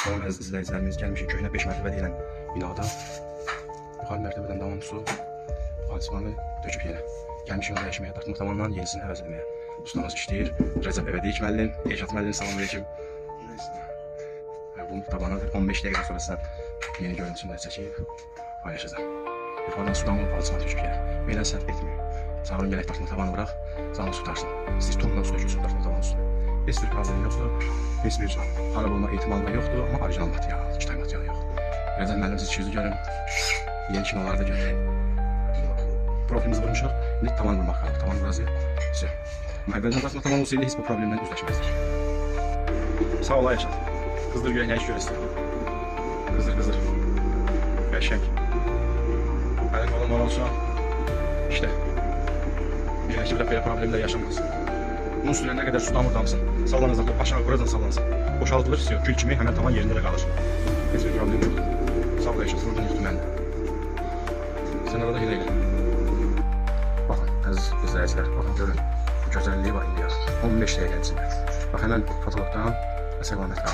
Salam əziz izləyicilərimiz, gəlmişik köhnə 5 mərtəbə deyilən binada. Yuxarı mərtəbədən davam su pansimanı döküb yerə. Gəlmişik onu dəyişməyə, dartmaq tavandan yenisini həvəz etməyə. Ustamız işləyir. Rəcəb Əvədik müəllim, Elşad müəllim, salam aleyküm. Bu tabanı 15 dəqiqə sonra sizdən yeni görüntüsünü çəkib paylaşacağım. Yuxarıdan sudan bu pansimanı döküb yerə. Belə səhv etmiyor. Sağın gələk dartmaq tavanı bıraq, canlı su tarsın. Siz tonla su dökürsün dartmaq tavanı su. Heç bir problem yoxdur, heç bir xarab olma ehtimalı da yoxdur, amma orijinal material, kitay material yox. Rəcəb müəllim siz işinizi görün, yeni kinolarda görün. Profilimizi vurmuşuq, indi tavan vurmaq qalır, tavan burası. Əvvəldən dartmaq tavan olsaydı heç bu problemdən üzləşməzdik. Sağ ol Ayşat, qızdır görək nə iş görəsin. Qızdır. Qəşəng. Hələ qalan olsa, işte. Bir ki, belə problemlər yaşanmasın. Bunun üstüne ne kadar su damırsın, sallanacaq, aşağı buradan sallansın. Boşaltılır, gül kimi hemen tavan yerinde de kalır. Heç bir problem yok. Sağ ol yaşasın, buradan yıktım ben de. Sen arada hilə ilə. Bakın, əziz izləyicilər, bakın görün. Bu gözəlliyi var indi ya. 15 dəqiqə içində. Bax, hemen fotoğrafdan əsəqamət qalır.